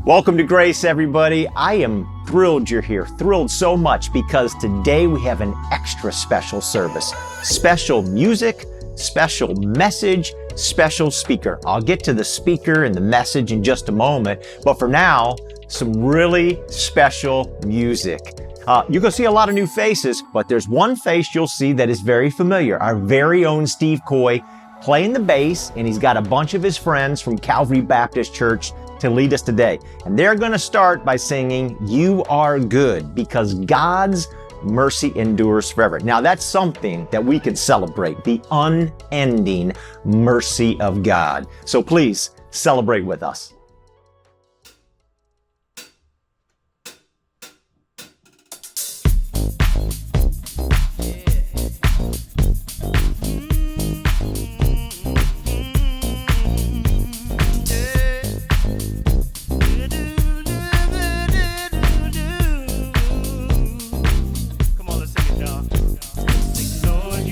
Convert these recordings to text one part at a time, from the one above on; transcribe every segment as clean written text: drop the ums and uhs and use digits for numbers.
Welcome to Grace, everybody. I am thrilled you're here. Thrilled so much because today we have an extra special service. Special music, special message, special speaker. I'll get to the speaker and the message in just a moment, but for now, some really special music. You're going to see a lot of new faces, but there's one face you'll see that is very familiar. Our very own Steve Coy playing the bass, and he's got a bunch of his friends from Calvary Baptist Church to lead us today. And they're going to start by singing, "You Are Good," because God's mercy endures forever. Now that's something that we can celebrate, the unending mercy of God. So please celebrate with us. Lord,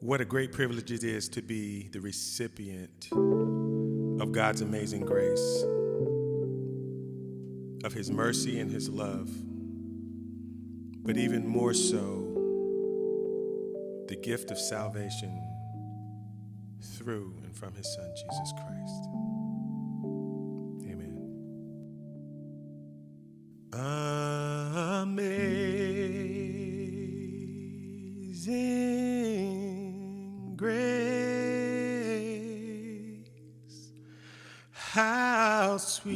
What a great privilege it is to be the recipient of God's amazing grace, of His mercy and His love, but even more so, the gift of salvation through and from His Son, Jesus Christ. Amen. Amazing grace, how sweet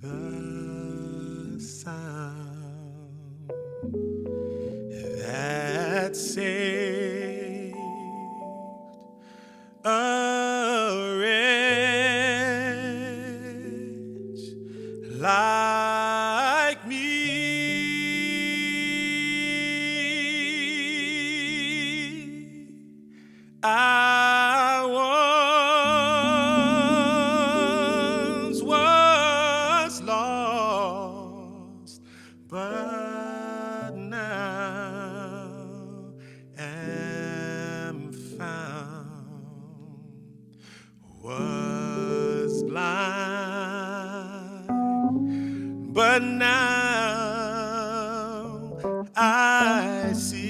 the sound that saved a wretch like me. I once was lost, but now am found. Was blind, but now I see.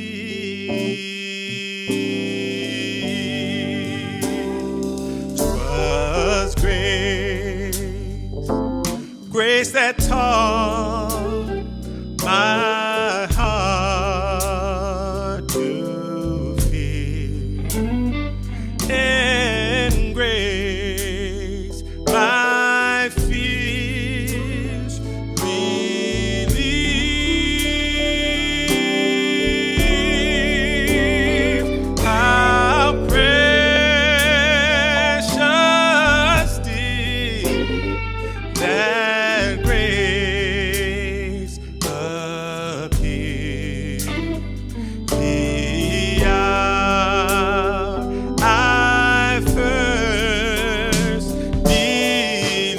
'Twas grace that taught my heart to fear, and grace my fears relieved. How precious did that grace appear, the hour I first believed.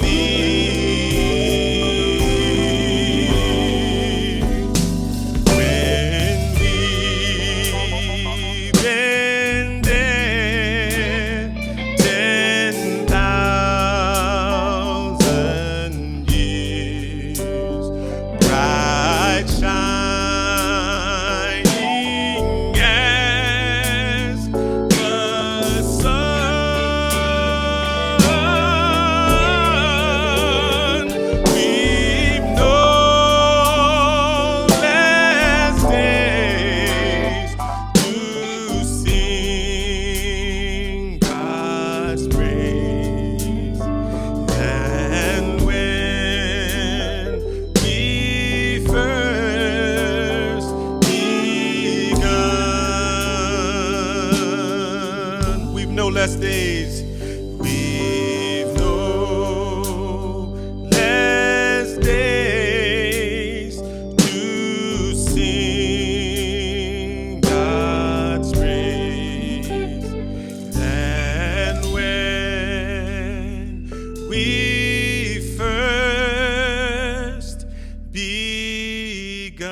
When we've been dead 10,000 years, bright shining as the sun, we've no less days to sing God's praise than when we first begun. We've no less days. We've no less days to sing God's praise than when we first begun.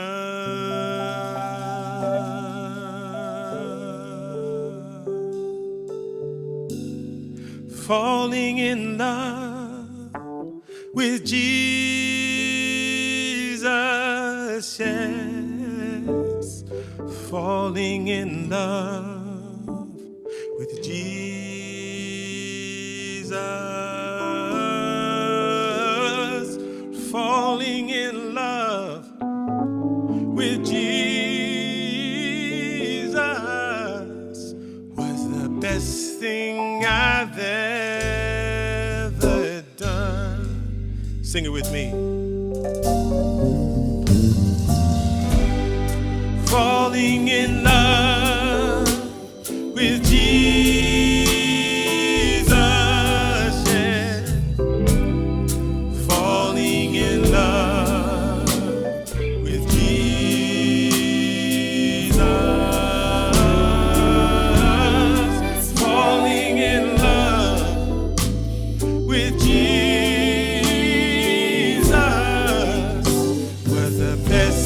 Falling in love with Jesus, yes. Falling in love with Jesus. Falling in love with Jesus was the best thing I've ever done. Sing it with me. Falling in love with Jesus, yeah. Falling in love with Jesus. Falling in love with Jesus was the best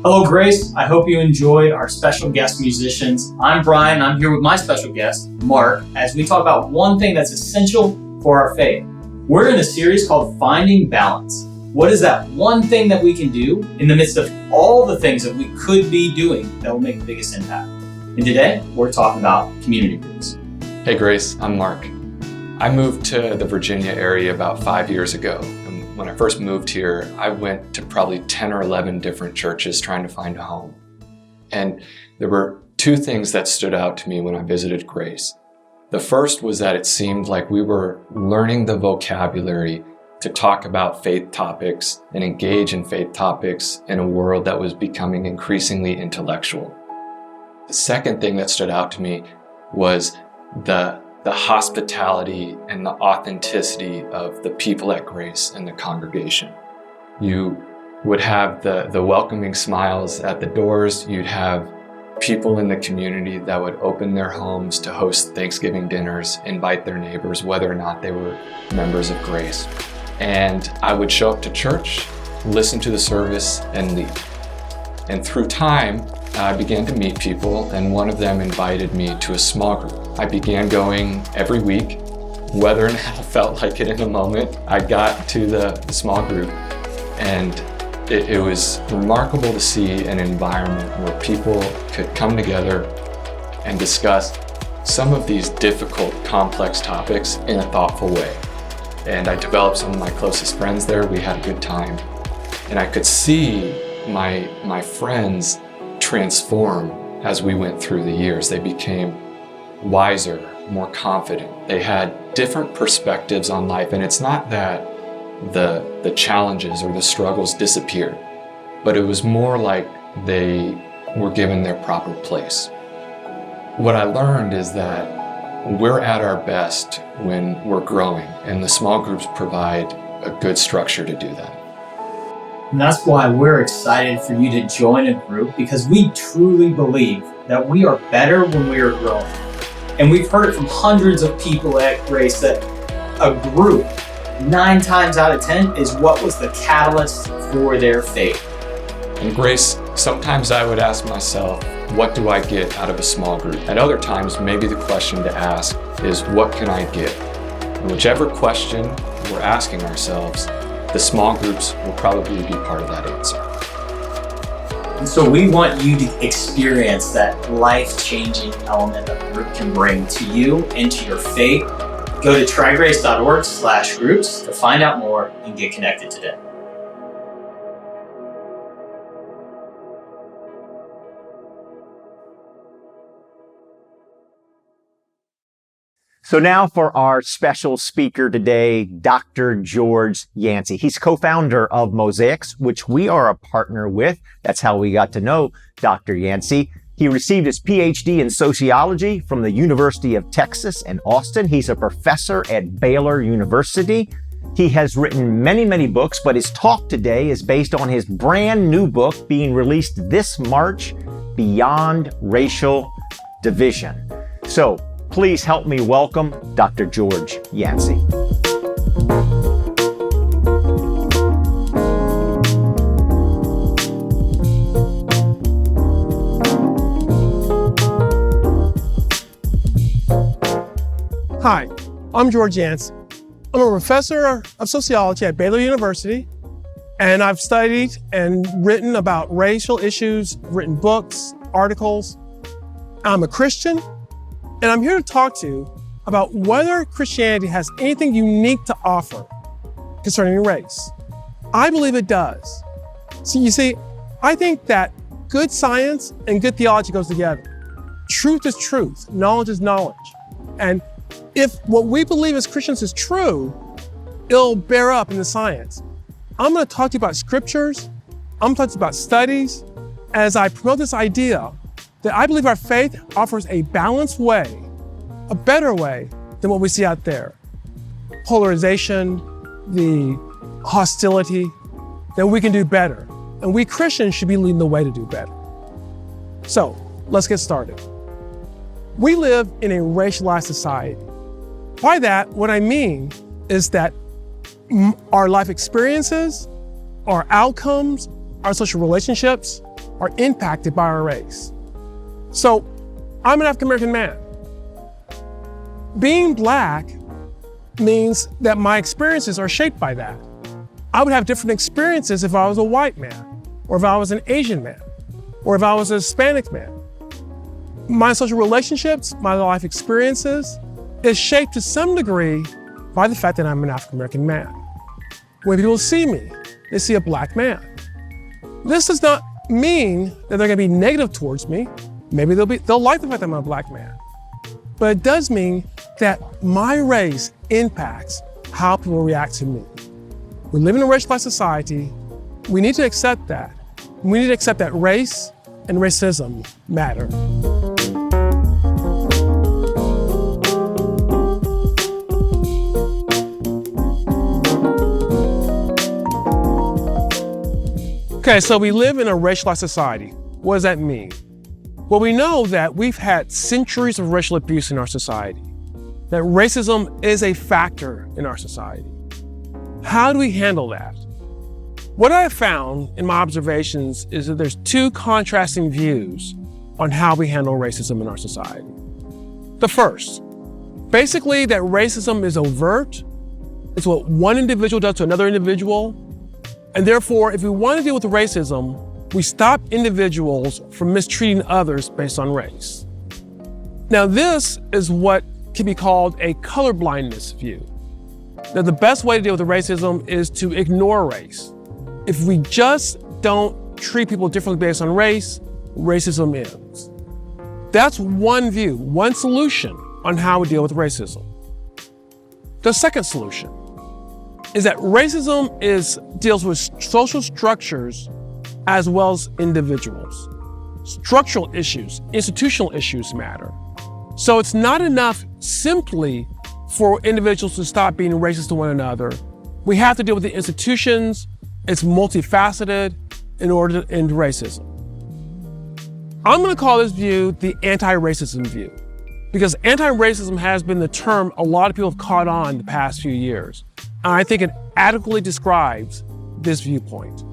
Hello, Grace. I hope you enjoyed our special guest musicians. I'm Brian. I'm here with my special guest, Mark, as we talk about one thing that's essential for our faith. We're in a series called Finding Balance. What is that one thing that we can do in the midst of all the things that we could be doing that will make the biggest impact? And today, we're talking about community groups. Hey Grace, I'm Mark. I moved to the Virginia area about 5 years ago. And when I first moved here, I went to probably 10 or 11 different churches trying to find a home. And there were two things that stood out to me when I visited Grace. The first was that it seemed like we were learning the vocabulary to talk about faith topics and engage in faith topics in a world that was becoming increasingly intellectual. The second thing that stood out to me was the hospitality and the authenticity of the people at Grace and the congregation. You would have the welcoming smiles at the doors. You'd have people in the community that would open their homes to host Thanksgiving dinners, invite their neighbors, whether or not they were members of Grace. And I would show up to church, listen to the service, and leave. And through time, I began to meet people, and one of them invited me to a small group. I began going every week, whether or not I felt like it in a moment. I got to the small group, and it was remarkable to see an environment where people could come together and discuss some of these difficult, complex topics in a thoughtful way. And I developed some of my closest friends there. We had a good time. And I could see my friends transform as we went through the years. They became wiser, more confident. They had different perspectives on life. And it's not that the challenges or the struggles disappeared, but it was more like they were given their proper place. What I learned is that we're at our best when we're growing, and the small groups provide a good structure to do that. And that's why we're excited for you to join a group, because we truly believe that we are better when we are growing. And we've heard it from hundreds of people at Grace that a group, 9 times out of 10, is what was the catalyst for their faith. In Grace, sometimes I would ask myself, what do I get out of a small group? At other times, maybe the question to ask is, what can I get? And whichever question we're asking ourselves, the small groups will probably be part of that answer. And so we want you to experience that life-changing element that a group can bring to you and to your faith. Go to trygrace.org/groups to find out more and get connected today. So now for our special speaker today, Dr. George Yancey. He's co-founder of Mosaics, which we are a partner with. That's how we got to know Dr. Yancey. He received his PhD in sociology from the University of Texas in Austin. He's a professor at Baylor University. He has written many, many books, but his talk today is based on his brand new book being released this March, Beyond Racial Division. So please help me welcome Dr. George Yancey. Hi, I'm George Yancey. I'm a professor of sociology at Baylor University, and I've studied and written about racial issues, written books, articles. I'm a Christian, and I'm here to talk to you about whether Christianity has anything unique to offer concerning race. I believe it does. So you see, I think that good science and good theology goes together. Truth is truth, knowledge is knowledge. And if what we believe as Christians is true, it'll bear up in the science. I'm going to talk to you about scriptures. I'm going to talk to you about studies as I promote this idea that I believe our faith offers a balanced way, a better way than what we see out there. Polarization, the hostility, that we can do better. And we Christians should be leading the way to do better. So let's get started. We live in a racialized society. By that, what I mean is that our life experiences, our outcomes, our social relationships are impacted by our race. So I'm an African-American man. Being Black means that my experiences are shaped by that. I would have different experiences if I was a white man, or if I was an Asian man, or if I was a Hispanic man. My social relationships, my life experiences, is shaped to some degree by the fact that I'm an African-American man. When people see me, they see a Black man. This does not mean that they're gonna be negative towards me. Maybe they'll like the fact that I'm a Black man. But it does mean that my race impacts how people react to me. We live in a racialized society. We need to accept that. We need to accept that race and racism matter. Okay, so we live in a racialized society. What does that mean? Well, we know that we've had centuries of racial abuse in our society, that racism is a factor in our society. How do we handle that? What I have found in my observations is that there's two contrasting views on how we handle racism in our society. The first, basically that racism is overt. It's what one individual does to another individual. And therefore, if we want to deal with racism, we stop individuals from mistreating others based on race. Now, this is what can be called a colorblindness view. That the best way to deal with racism is to ignore race. If we just don't treat people differently based on race, racism ends. That's one view, one solution on how we deal with racism. The second solution is that racism deals with social structures as well as individuals. Structural issues, institutional issues matter. So it's not enough simply for individuals to stop being racist to one another. We have to deal with the institutions. It's multifaceted in order to end racism. I'm going to call this view the anti-racism view, because anti-racism has been the term a lot of people have caught on the past few years. And I think it adequately describes this viewpoint.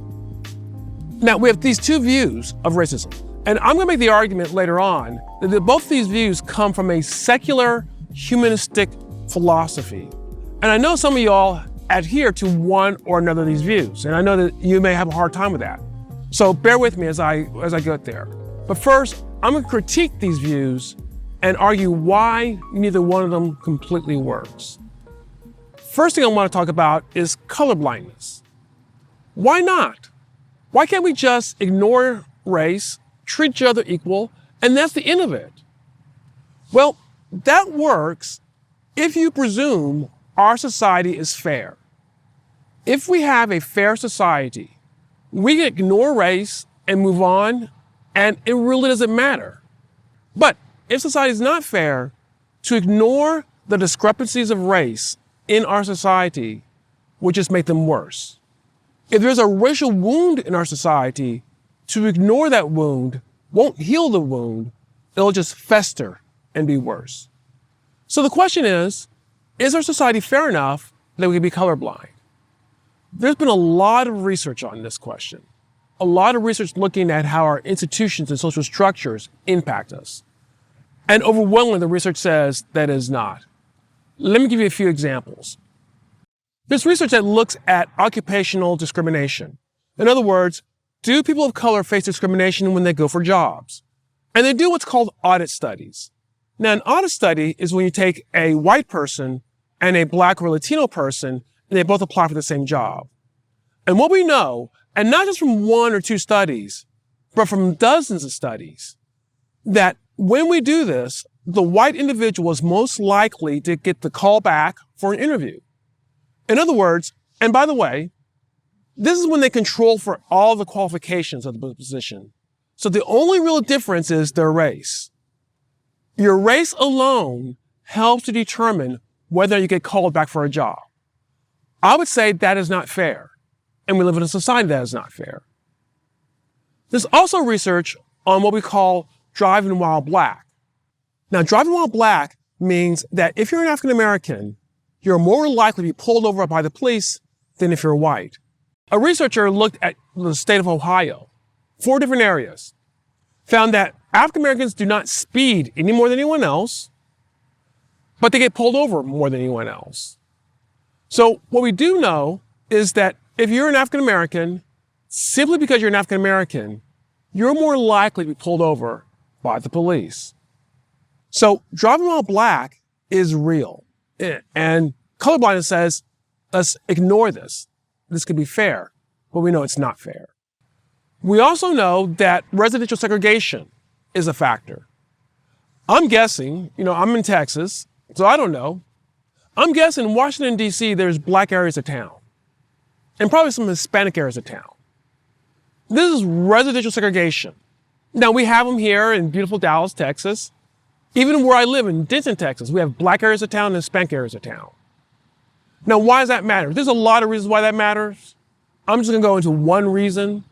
Now, we have these two views of racism, and I'm going to make the argument later on that both these views come from a secular, humanistic philosophy. And I know some of y'all adhere to one or another of these views, and I know that you may have a hard time with that. So bear with me as I get there. But first, I'm going to critique these views and argue why neither one of them completely works. First thing I want to talk about is colorblindness. Why not? Why can't we just ignore race, treat each other equal, and that's the end of it? Well, that works if you presume our society is fair. If we have a fair society, we can ignore race and move on, and it really doesn't matter. But if society is not fair, to ignore the discrepancies of race in our society would just make them worse. If there's a racial wound in our society, to ignore that wound won't heal the wound, it'll just fester and be worse. So the question is our society fair enough that we can be colorblind? There's been a lot of research on this question. A lot of research looking at how our institutions and social structures impact us. And overwhelmingly, the research says that it is not. Let me give you a few examples. There's research that looks at occupational discrimination. In other words, do people of color face discrimination when they go for jobs? And they do what's called audit studies. Now, an audit study is when you take a white person and a Black or Latino person, and they both apply for the same job. And what we know, and not just from one or two studies, but from dozens of studies, that when we do this, the white individual is most likely to get the call back for an interview. In other words, and by the way, this is when they control for all the qualifications of the position. So the only real difference is their race. Your race alone helps to determine whether you get called back for a job. I would say that is not fair. And we live in a society that is not fair. There's also research on what we call driving while Black. Now, driving while Black means that if you're an African American, you're more likely to be pulled over by the police than if you're white. A researcher looked at the state of Ohio, 4 different areas, found that African Americans do not speed any more than anyone else, but they get pulled over more than anyone else. So what we do know is that if you're an African American, simply because you're an African American, you're more likely to be pulled over by the police. So driving while black is real. And colorblindness says, let's ignore this. This could be fair, but we know it's not fair. We also know that residential segregation is a factor. I'm guessing, I'm in Texas, so I don't know. I'm guessing in Washington, D.C., there's black areas of town and probably some Hispanic areas of town. This is residential segregation. Now, we have them here in beautiful Dallas, Texas. Even where I live in Denton, Texas, we have black areas of town and Hispanic areas of town. Now, why does that matter? There's a lot of reasons why that matters. I'm just going to go into one reason.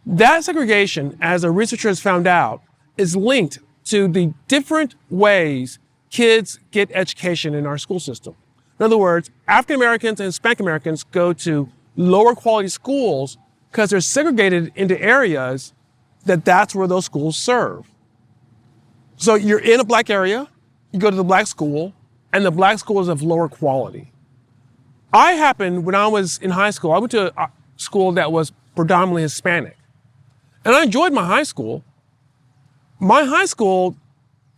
That segregation, as a researcher has found out, is linked to the different ways kids get education in our school system. In other words, African Americans and Hispanic Americans go to lower quality schools because they're segregated into areas that's where those schools serve. So you're in a black area, you go to the black school, and the black school is of lower quality. When I was in high school, I went to a school that was predominantly Hispanic. And I enjoyed my high school. My high school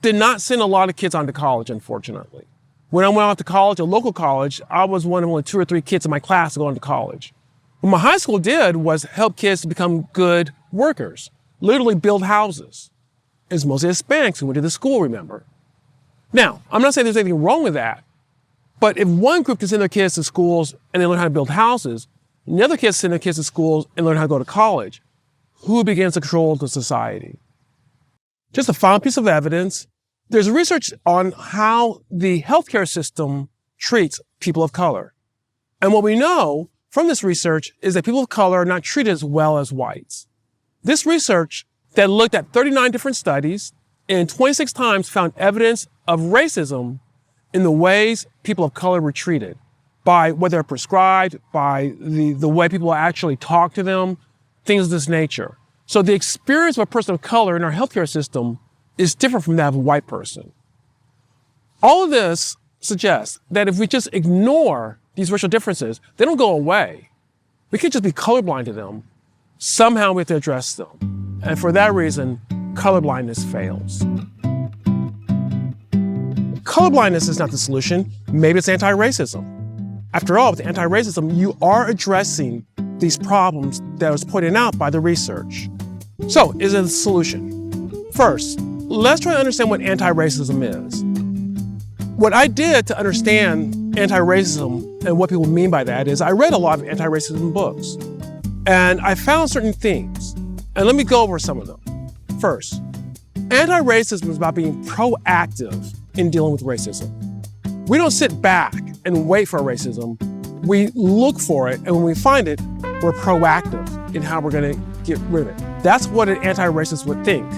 did not send a lot of kids on to college, unfortunately. When I went off to college, a local college, I was one of only 2 or 3 kids in my class to go on to college. What my high school did was help kids to become good workers, literally build houses. It's mostly Hispanics who went to the school, remember. Now, I'm not saying there's anything wrong with that, but if one group can send their kids to schools and they learn how to build houses, and the other kids send their kids to schools and learn how to go to college, who begins to control the society? Just a final piece of evidence. There's research on how the healthcare system treats people of color. And what we know from this research is that people of color are not treated as well as whites. This research that looked at 39 different studies and 26 times found evidence of racism in the ways people of color were treated, by what they're prescribed, by the way people actually talk to them, things of this nature. So the experience of a person of color in our healthcare system is different from that of a white person. All of this suggests that if we just ignore these racial differences, they don't go away. We can't just be colorblind to them. Somehow we have to address them. And for that reason, colorblindness fails. Colorblindness is not the solution. Maybe it's anti-racism. After all, with anti-racism, you are addressing these problems that was pointed out by the research. So, is it a solution? First, let's try to understand what anti-racism is. What I did to understand anti-racism and what people mean by that is I read a lot of anti-racism books, and I found certain things. And let me go over some of them. First, anti-racism is about being proactive in dealing with racism. We don't sit back and wait for racism. We look for it, and when we find it, we're proactive in how we're going to get rid of it. That's what an anti-racist would think,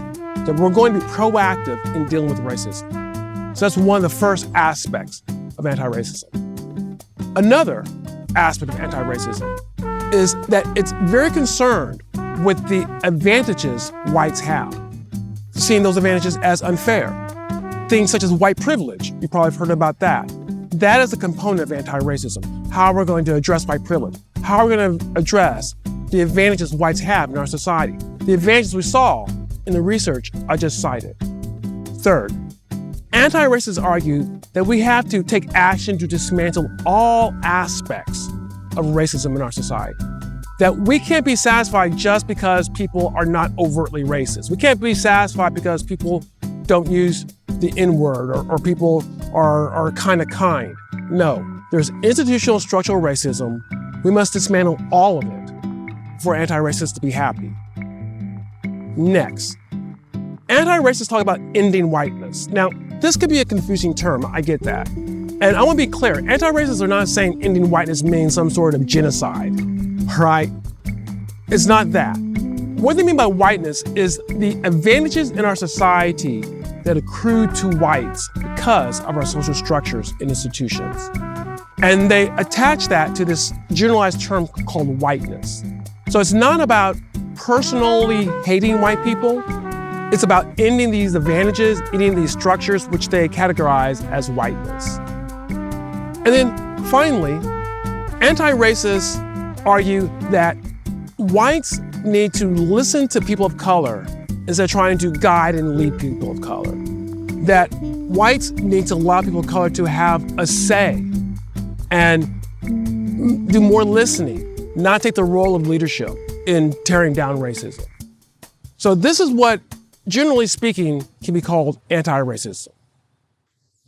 that we're going to be proactive in dealing with racism. So that's one of the first aspects of anti-racism. Another aspect of anti-racism is that it's very concerned with the advantages whites have, seeing those advantages as unfair. Things such as white privilege, you probably have heard about that. That is a component of anti-racism. How we're going to address white privilege. How we're going to address the advantages whites have in our society. The advantages we saw in the research I just cited. Third, anti-racists argue that we have to take action to dismantle all aspects of racism in our society. That we can't be satisfied just because people are not overtly racist. We can't be satisfied because people don't use the N-word or people are kind of kind. No, there's institutional structural racism. We must dismantle all of it for anti-racists to be happy. Next, anti-racists talk about ending whiteness. Now, this could be a confusing term, I get that. And I want to be clear, anti-racists are not saying ending whiteness means some sort of genocide, right? It's not that. What they mean by whiteness is the advantages in our society that accrue to whites because of our social structures and institutions. And they attach that to this generalized term called whiteness. So it's not about personally hating white people. It's about ending these advantages, ending these structures which they categorize as whiteness. And then finally, anti-racists argue that whites need to listen to people of color instead of trying to guide and lead people of color. That whites need to allow people of color to have a say and do more listening, not take the role of leadership in tearing down racism. So this is what, generally speaking, can be called anti-racism.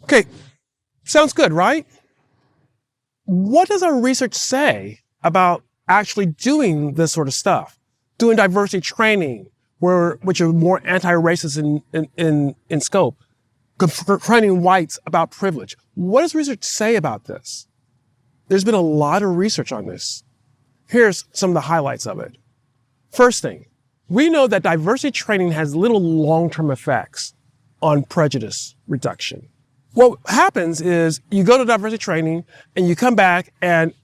Okay, sounds good, right? What does our research say about actually doing this sort of stuff? Doing diversity training, which are more anti-racist in scope, confronting whites about privilege. What does research say about this? There's been a lot of research on this. Here's some of the highlights of it. First thing, we know that diversity training has little long-term effects on prejudice reduction. What happens is you go to diversity training and you come back and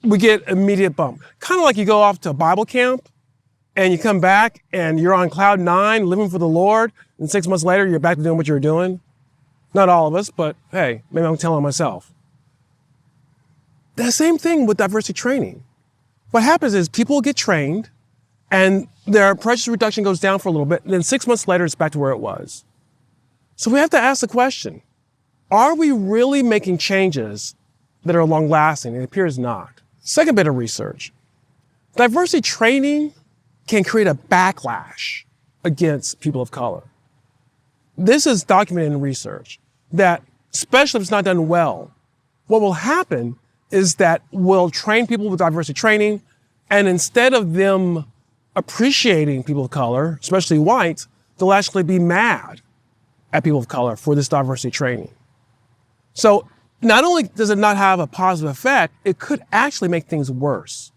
we get immediate bump. Kind of like you go off to Bible camp and you come back and you're on cloud 9 living for the Lord, and 6 months later you're back to doing what you were doing. Not all of us, but hey, maybe I'm telling myself. The same thing with diversity training. What happens is people get trained and their prejudice reduction goes down for a little bit, and then 6 months later it's back to where it was. So we have to ask the question, are we really making changes that are long-lasting? It appears not. Second bit of research. Diversity training can create a backlash against people of color. This is documented in research that, especially if it's not done well, what will happen is that we'll train people with diversity training, and instead of them appreciating people of color, especially whites, they'll actually be mad at people of color for this diversity training. So not only does it not have a positive effect, it could actually make things worse.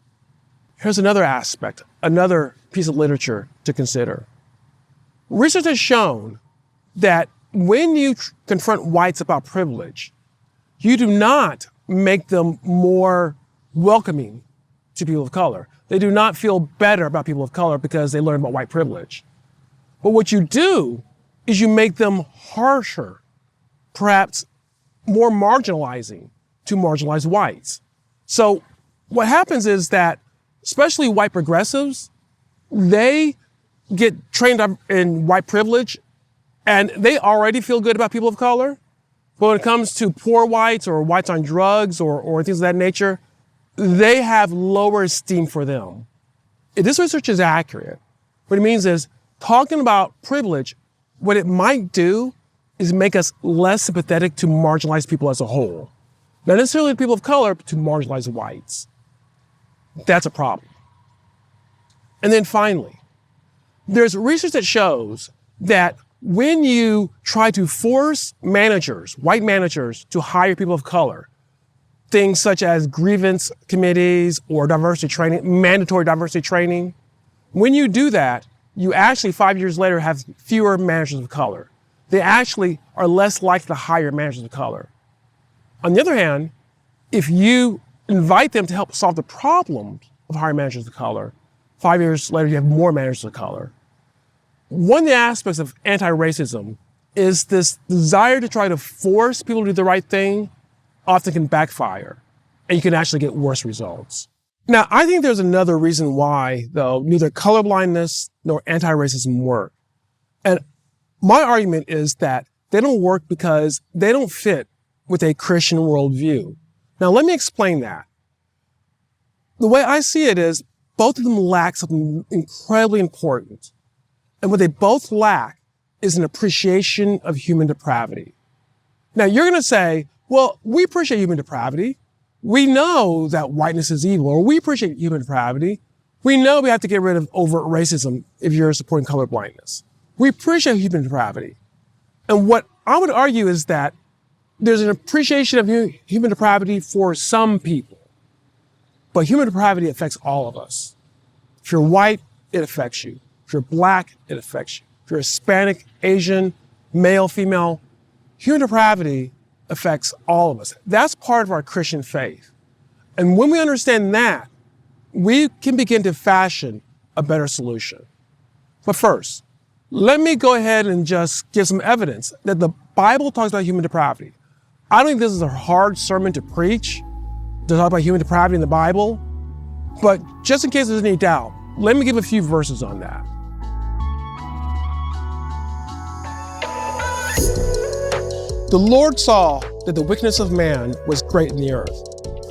Here's another aspect, another piece of literature to consider. Research has shown that when you confront whites about privilege, you do not make them more welcoming to people of color. They do not feel better about people of color because they learn about white privilege. But what you do is you make them harsher, perhaps more marginalizing to marginalized whites. So what happens is that, especially white progressives, they get trained in white privilege and they already feel good about people of color. But when it comes to poor whites or whites on drugs or things of that nature, they have lower esteem for them. If this research is accurate, what it means is talking about privilege, what it might do is make us less sympathetic to marginalized people as a whole. Not necessarily people of color, but to marginalized whites. That's a problem. And then finally, there's research that shows that when you try to force managers, white managers, to hire people of color, things such as grievance committees or diversity training, mandatory diversity training, when you do that, you actually 5 years later have fewer managers of color. They actually are less likely to hire managers of color. On the other hand, if you invite them to help solve the problems of hiring managers of color, 5 years later you have more managers of color. One of the aspects of anti-racism is this desire to try to force people to do the right thing often can backfire, and you can actually get worse results. Now, I think there's another reason why, though, neither colorblindness nor anti-racism work. And my argument is that they don't work because they don't fit with a Christian worldview. Now, let me explain that. The way I see it is both of them lack something incredibly important. And what they both lack is an appreciation of human depravity. Now, you're going to say, well, we appreciate human depravity. We know that whiteness is evil, or we appreciate human depravity. We know we have to get rid of overt racism if you're supporting colorblindness. We appreciate human depravity. And what I would argue is that there's an appreciation of human depravity for some people, but human depravity affects all of us. If you're white, it affects you. If you're black, it affects you. If you're Hispanic, Asian, male, female, human depravity affects all of us. That's part of our Christian faith. And when we understand that, we can begin to fashion a better solution. But first, let me go ahead and just give some evidence that the Bible talks about human depravity. I don't think this is a hard sermon to preach, to talk about human depravity in the Bible, but just in case there's any doubt, let me give a few verses on that. The Lord saw that the wickedness of man was great in the earth,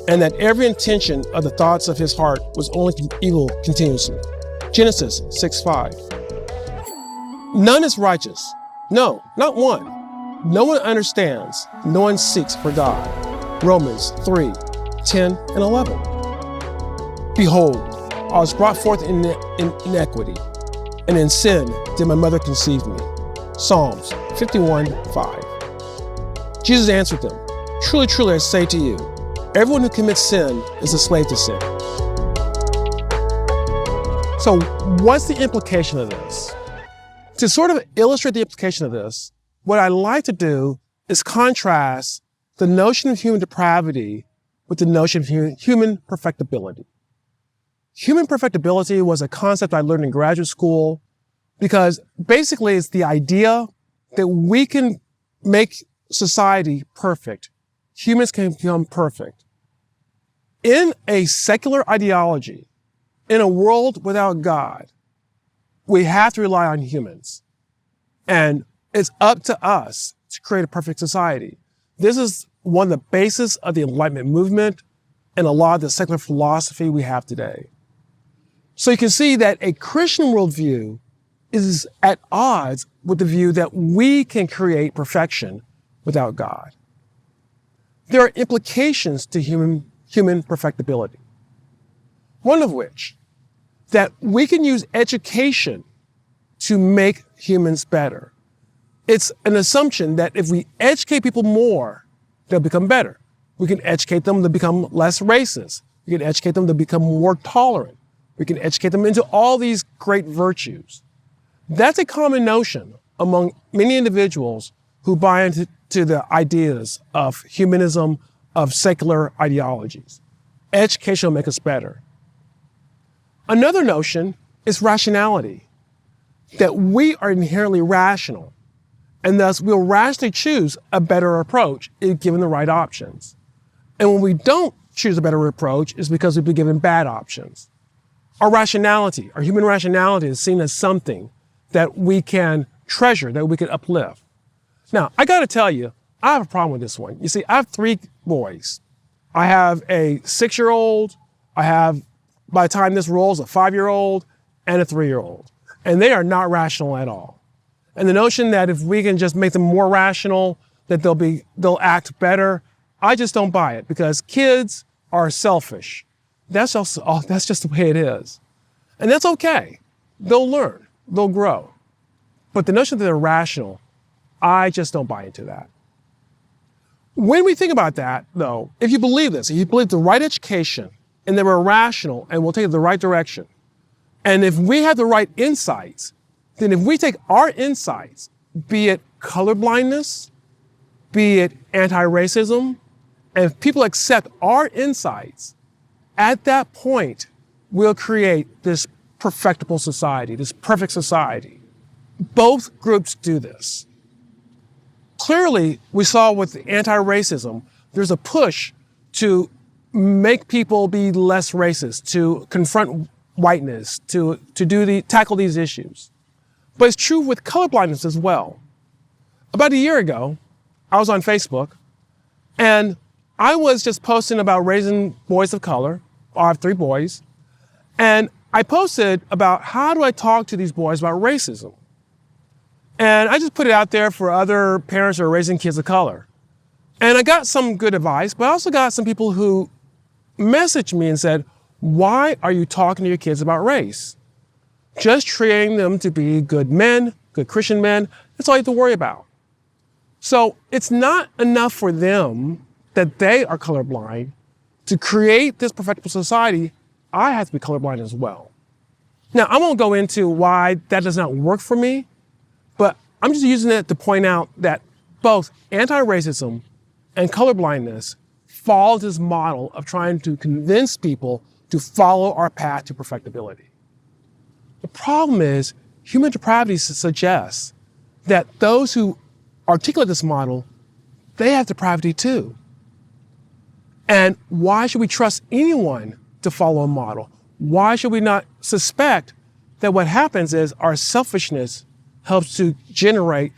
and that every intention of the thoughts of his heart was only evil continuously. Genesis 6:5. None is righteous. No, not one. No one understands. No one seeks for God. Romans 3:10 and 11. Behold, I was brought forth in iniquity, and in sin did my mother conceive me. Psalms 51:5. Jesus answered them, truly, truly, I say to you, everyone who commits sin is a slave to sin. So what's the implication of this? To sort of illustrate the implication of this, what I like to do is contrast the notion of human depravity with the notion of human perfectibility. Human perfectibility was a concept I learned in graduate school because basically it's the idea that we can make society perfect. Humans can become perfect. In a secular ideology, in a world without God, we have to rely on humans. And it's up to us to create a perfect society. This is one of the bases of the Enlightenment movement and a lot of the secular philosophy we have today. So you can see that a Christian worldview is at odds with the view that we can create perfection without God. There are implications to human perfectibility. One of which, that we can use education to make humans better. It's an assumption that if we educate people more, they'll become better. We can educate them to become less racist. We can educate them to become more tolerant. We can educate them into all these great virtues. That's a common notion among many individuals who buy into the ideas of humanism, of secular ideologies. Education will make us better. Another notion is rationality, that we are inherently rational, and thus we'll rationally choose a better approach if given the right options. And when we don't choose a better approach, it's because we've been given bad options. Our rationality, our human rationality is seen as something that we can treasure, that we can uplift. Now, I gotta tell you, I have a problem with this one. You see, I have 3 boys. I have a 6-year-old, I have, by the time this rolls, a 5-year-old and a 3-year-old. And they are not rational at all. And the notion that if we can just make them more rational, that they'll act better, I just don't buy it because kids are selfish. That's just the way it is. And that's okay. They'll learn, they'll grow. But the notion that they're rational, I just don't buy into that. When we think about that, though, if you believe this, if you believe the right education and that we're rational and we'll take it the right direction, and if we have the right insights, then if we take our insights, be it colorblindness, be it anti-racism, and if people accept our insights, at that point, we'll create this perfectible society, this perfect society. Both groups do this. Clearly, we saw with anti-racism, there's a push to make people be less racist, to confront whiteness, to tackle these issues. But it's true with colorblindness as well. About a year ago, I was on Facebook, and I was just posting about raising boys of color. I have 3 boys. And I posted about how do I talk to these boys about racism? And I just put it out there for other parents who are raising kids of color. And I got some good advice, but I also got some people who messaged me and said, why are you talking to your kids about race? Just training them to be good men, good Christian men. That's all you have to worry about. So it's not enough for them that they are colorblind. To create this perfectible society, I have to be colorblind as well. Now, I won't go into why that does not work for me, but I'm just using it to point out that both anti-racism and colorblindness fall into this model of trying to convince people to follow our path to perfectibility. The problem is human depravity suggests that those who articulate this model, they have depravity too. And why should we trust anyone to follow a model? Why should we not suspect that what happens is our selfishness helps to generate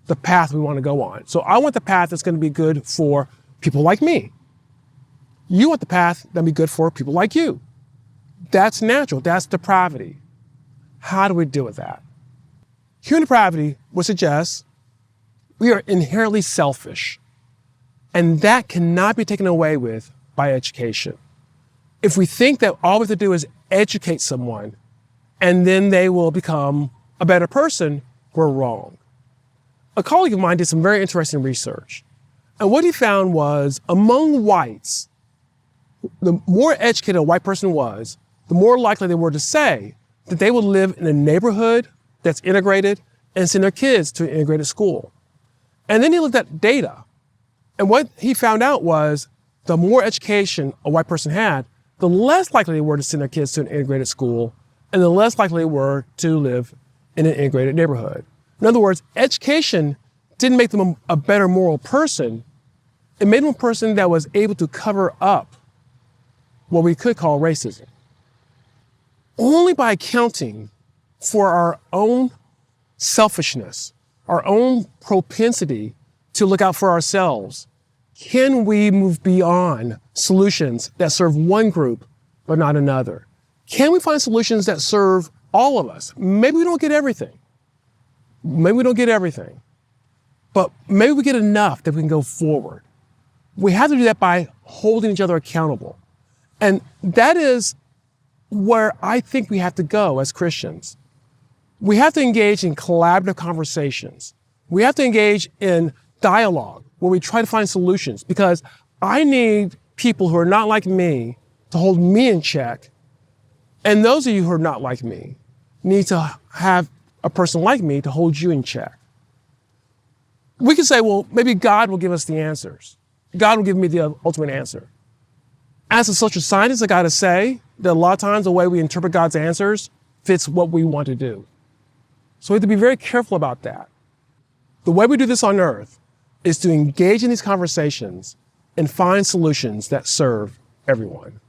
the path we want to go on? So I want the path that's going to be good for people like me. You want the path that'll be good for people like you. That's natural. That's depravity. How do we deal with that? Human depravity would suggest we are inherently selfish, and that cannot be taken away with by education. If we think that all we have to do is educate someone and then they will become a better person, we're wrong. A colleague of mine did some very interesting research, and what he found was among whites, the more educated a white person was, the more likely they were to say that they would live in a neighborhood that's integrated and send their kids to an integrated school. And then he looked at data. And what he found out was the more education a white person had, the less likely they were to send their kids to an integrated school, and the less likely they were to live in an integrated neighborhood. In other words, education didn't make them a better moral person. It made them a person that was able to cover up what we could call racism. Only by accounting for our own selfishness, our own propensity to look out for ourselves, can we move beyond solutions that serve one group but not another? Can we find solutions that serve all of us? Maybe we don't get everything. But maybe we get enough that we can go forward. We have to do that by holding each other accountable. And that is where I think we have to go as Christians. We have to engage in collaborative conversations. We have to engage in dialogue where we try to find solutions, because I need people who are not like me to hold me in check. And those of you who are not like me need to have a person like me to hold you in check. We can say, well, maybe God will give us the answers. God will give me the ultimate answer. As a social scientist, I got to say that a lot of times the way we interpret God's answers fits what we want to do. So we have to be very careful about that. The way we do this on earth is to engage in these conversations and find solutions that serve everyone.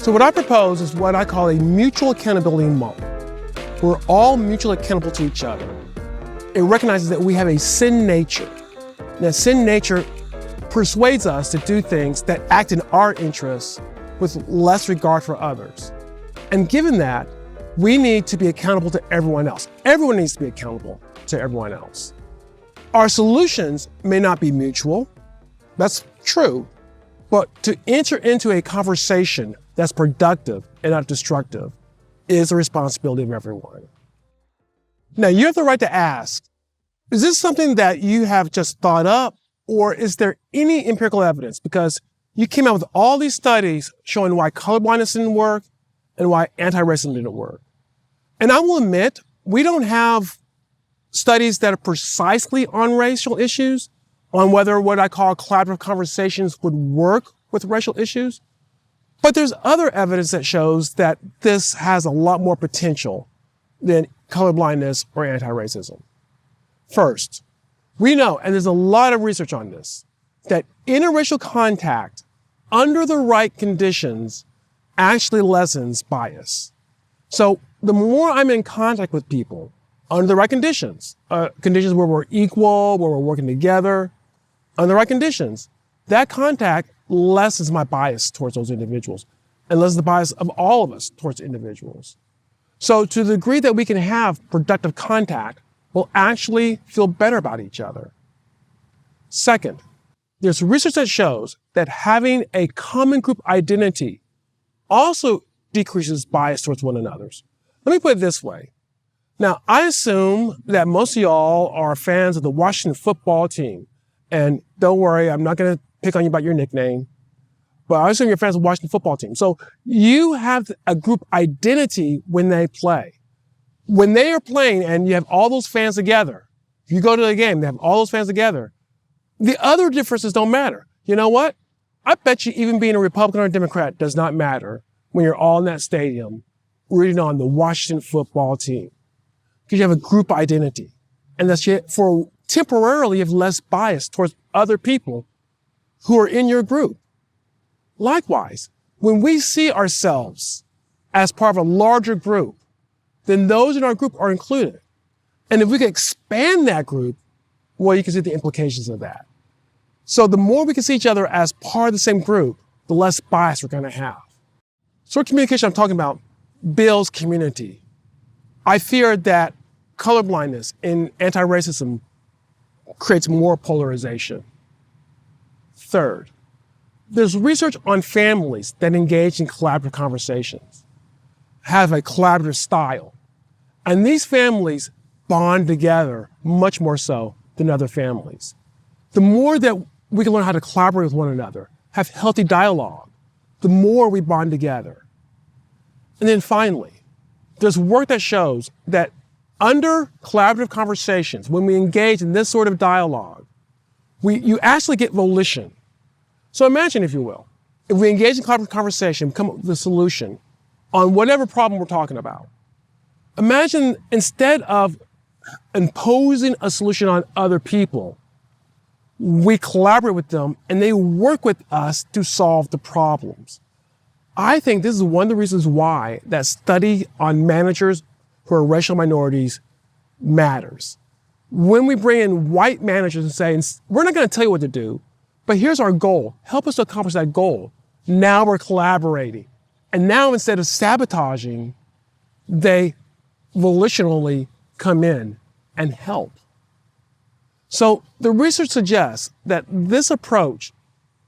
So what I propose is what I call a mutual accountability model. We're all mutually accountable to each other. It recognizes that we have a sin nature. That sin nature persuades us to do things that act in our interests with less regard for others. And given that, we need to be accountable to everyone else. Everyone needs to be accountable to everyone else. Our solutions may not be mutual. That's true. But to enter into a conversation that's productive and not destructive is the responsibility of everyone. Now, you have the right to ask, is this something that you have just thought up, or is there any empirical evidence? Because you came out with all these studies showing why colorblindness didn't work and why anti-racism didn't work. And I will admit, we don't have studies that are precisely on racial issues, on whether what I call collaborative conversations would work with racial issues. But there's other evidence that shows that this has a lot more potential than colorblindness or anti-racism. First, we know, and there's a lot of research on this, that interracial contact under the right conditions actually lessens bias. So the more I'm in contact with people under the right conditions, conditions where we're equal, where we're working together, under the right conditions, that contact lessens my bias towards those individuals and lessens the bias of all of us towards individuals. So to the degree that we can have productive contact, we'll actually feel better about each other. Second, there's research that shows that having a common group identity also decreases bias towards one another's. Let me put it this way. Now, I assume that most of y'all are fans of the Washington football team. And don't worry, I'm not going to pick on you about your nickname, but I assume you're fans of the Washington football team. So you have a group identity when they play. When they are playing and you have all those fans together, if you go to the game, they have all those fans together, the other differences don't matter. You know what? I bet you even being a Republican or a Democrat does not matter when you're all in that stadium rooting on the Washington football team, because you have a group identity. And that's for temporarily you have less bias towards other people who are in your group. Likewise, when we see ourselves as part of a larger group, then those in our group are included. And if we can expand that group, well, you can see the implications of that. So the more we can see each other as part of the same group, the less bias we're going to have. Sort of communication I'm talking about builds community. I fear that colorblindness and anti-racism creates more polarization. Third, there's research on families that engage in collaborative conversations, have a collaborative style. And these families bond together much more so than other families. The more that we can learn how to collaborate with one another, have healthy dialogue, the more we bond together. And then finally, there's work that shows that under collaborative conversations, when we engage in this sort of dialogue, you actually get volition. So imagine, if you will, if we engage in collaborative conversation, come up with a solution on whatever problem we're talking about. Imagine instead of imposing a solution on other people, we collaborate with them and they work with us to solve the problems. I think this is one of the reasons why that study on managers who are racial minorities matters. When we bring in white managers and say, we're not going to tell you what to do, but here's our goal. Help us to accomplish that goal. Now we're collaborating. And now instead of sabotaging, they volitionally come in and help. So the research suggests that this approach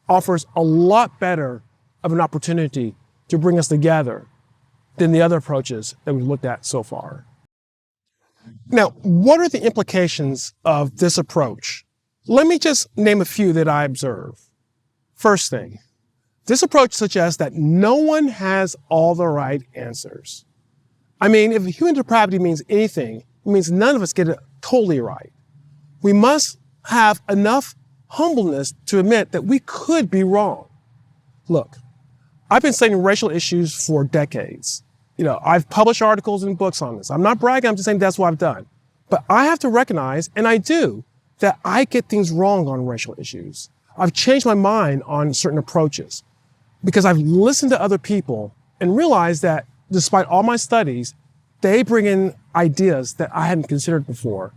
offers a lot better of an opportunity to bring us together than the other approaches that we've looked at so far. Now, what are the implications of this approach? Let me just name a few that I observe. First thing, this approach suggests that no one has all the right answers. I mean, if human depravity means anything, it means none of us get it totally right. We must have enough humbleness to admit that we could be wrong. Look, I've been studying racial issues for decades. I've published articles and books on this. I'm not bragging, I'm just saying that's what I've done. But I have to recognize, and I do, that I get things wrong on racial issues. I've changed my mind on certain approaches because I've listened to other people and realized that despite all my studies, they bring in ideas that I hadn't considered before,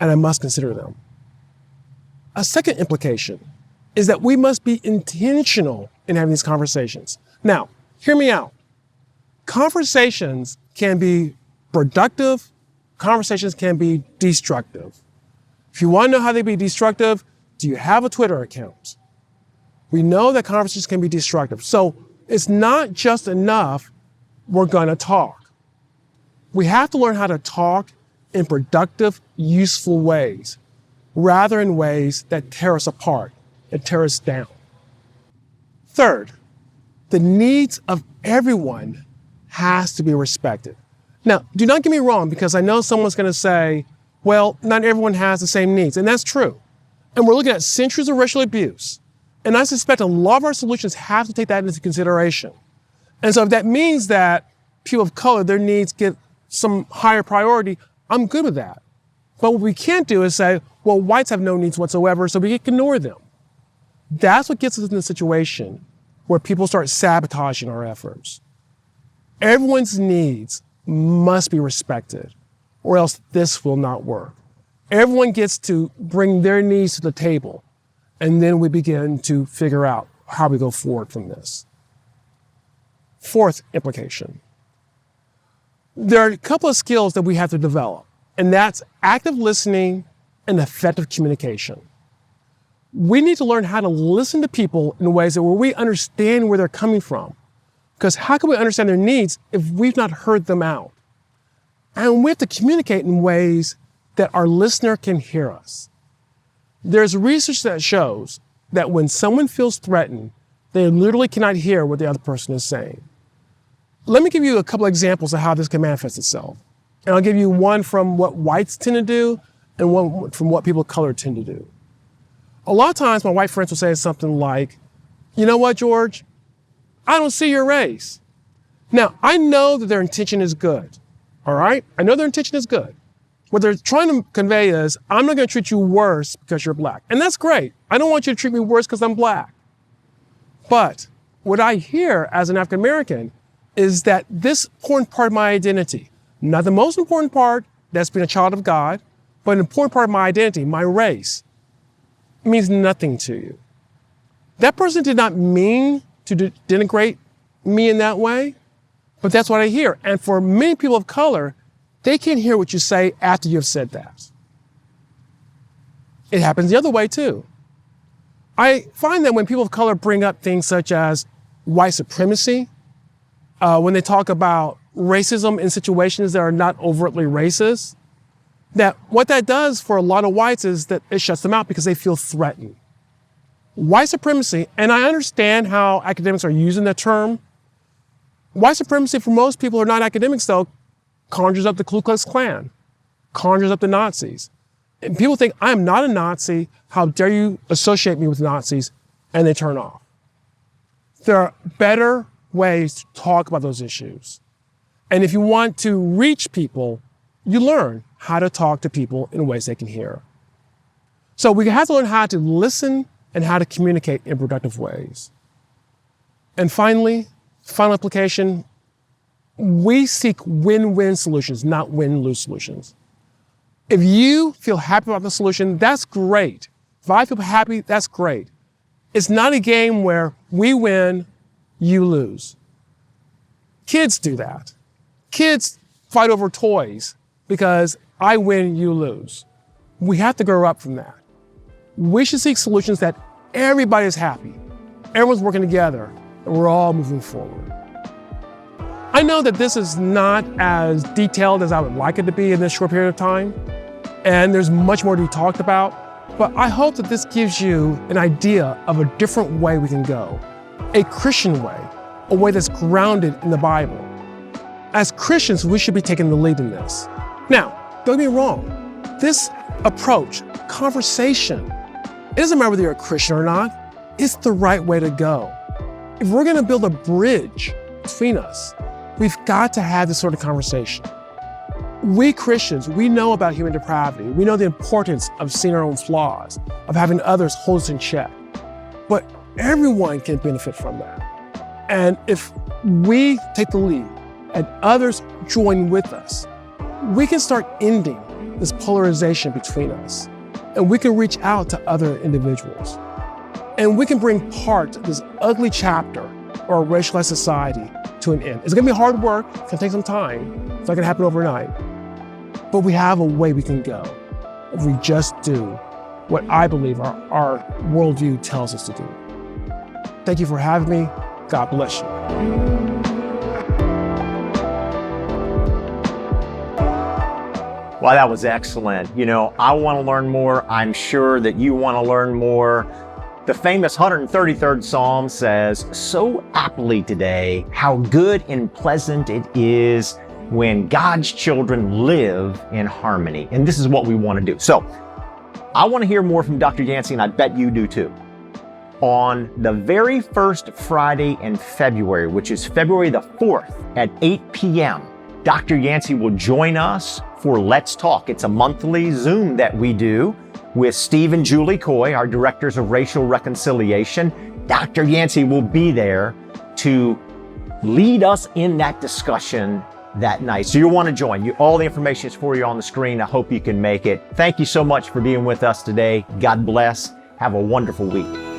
and I must consider them. A second implication is that we must be intentional in having these conversations. Now, hear me out. Conversations can be productive. Conversations can be destructive. If you want to know how they be destructive, do you have a Twitter account? We know that conversations can be destructive. So it's not just enough we're going to talk. We have to learn how to talk in productive, useful ways, rather in ways that tear us apart and tear us down. Third, the needs of everyone has to be respected. Now, do not get me wrong, because I know someone's going to say, well, not everyone has the same needs, and that's true. And we're looking at centuries of racial abuse, and I suspect a lot of our solutions have to take that into consideration. And so if that means that people of color, their needs get some higher priority, I'm good with that. But what we can't do is say, well, whites have no needs whatsoever, so we ignore them. That's what gets us in a situation where people start sabotaging our efforts. Everyone's needs must be respected, or else this will not work. Everyone gets to bring their needs to the table, and then we begin to figure out how we go forward from this. Fourth implication. There are a couple of skills that we have to develop, and that's active listening and effective communication. We need to learn how to listen to people in ways that where we understand where they're coming from. Because how can we understand their needs if we've not heard them out? And we have to communicate in ways that our listener can hear us. There's research that shows that when someone feels threatened, they literally cannot hear what the other person is saying. Let me give you a couple of examples of how this can manifest itself. And I'll give you one from what whites tend to do and one from what people of color tend to do. A lot of times my white friends will say something like, you know what, George? I don't see your race. Now, I know that their intention is good, all right? I know their intention is good. What they're trying to convey is, I'm not going to treat you worse because you're black. And that's great. I don't want you to treat me worse because I'm black. But what I hear as an African American is that this important part of my identity, not the most important part, that's being a child of God, but an important part of my identity, my race, means nothing to you. That person did not mean to denigrate me in that way, but that's what I hear. And for many people of color, they can't hear what you say after you've said that. It happens the other way too. I find that when people of color bring up things such as white supremacy, when they talk about racism in situations that are not overtly racist, that what that does for a lot of whites is that it shuts them out because they feel threatened. White supremacy, and I understand how academics are using that term. White supremacy for most people who are not academics though, conjures up the Ku Klux Klan, conjures up the Nazis. And people think, I'm not a Nazi, how dare you associate me with Nazis, and they turn off. There are better ways to talk about those issues. And if you want to reach people, you learn how to talk to people in ways they can hear. So we have to learn how to listen and how to communicate in productive ways. And finally, final application, we seek win-win solutions, not win-lose solutions. If you feel happy about the solution, that's great. If I feel happy, that's great. It's not a game where we win, you lose. Kids do that. Kids fight over toys because I win, you lose. We have to grow up from that. We should seek solutions that everybody is happy, everyone's working together, and we're all moving forward. I know that this is not as detailed as I would like it to be in this short period of time, and there's much more to be talked about, but I hope that this gives you an idea of a different way we can go, a Christian way, a way that's grounded in the Bible. As Christians, we should be taking the lead in this. Now, don't get me wrong, this approach, conversation, it doesn't matter whether you're a Christian or not, it's the right way to go. If we're gonna build a bridge between us, we've got to have this sort of conversation. We Christians, we know about human depravity. We know the importance of seeing our own flaws, of having others hold us in check. But everyone can benefit from that. And if we take the lead and others join with us, we can start ending this polarization between us. And we can reach out to other individuals. And we can bring part of this ugly chapter of our racialized society to an end. It's gonna be hard work, it's gonna take some time, it's not gonna happen overnight. But we have a way we can go if we just do what I believe our worldview tells us to do. Thank you for having me. God bless you. Well, that was excellent. You know, I want to learn more. I'm sure that you want to learn more. The famous 133rd Psalm says so aptly today how good and pleasant it is when God's children live in harmony. And this is what we want to do. So I want to hear more from Dr. Yancey, and I bet you do too. On the very first Friday in February, which is February the 4th at 8 p.m., Dr. Yancey will join us for Let's Talk. It's a monthly Zoom that we do with Steve and Julie Coy, our directors of racial reconciliation. Dr. Yancey will be there to lead us in that discussion that night. So you'll want to join. All the information is for you on the screen. I hope you can make it. Thank you so much for being with us today. God bless. Have a wonderful week.